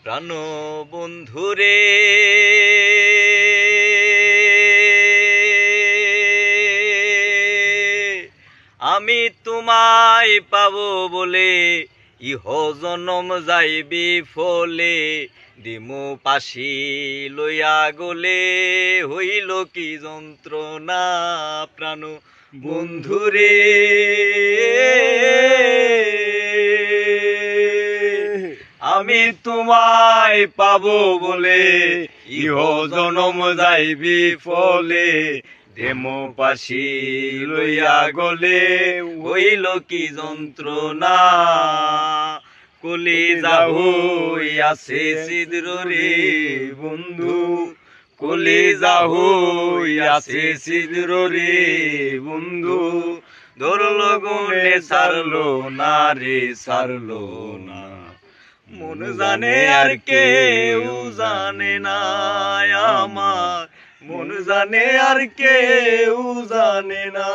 প্রাণ বন্ধুরে আমি তোমায় পাবো বলে ইহ জনম যাইবি ফলে দিমু পাশি লইয়া গলে হইল কি যন্ত্রণা প্রাণ বন্ধুরে আমি তোমায় পাবো বলে ইহ জনম যাইবি ফলে দেমো পাশি লইয়া গলে হইল কি যন্ত্রণা কলিজা হইয়াছে ছিদ্র রে বন্ধু কলিজা হইয়াছে ছিদ্র রে বন্ধু ধরল গুনে ছাড়লো না রে ছাড়লো না মন জানে আর কেউ জানে না আমার মন জানে আর কেউ জানে না।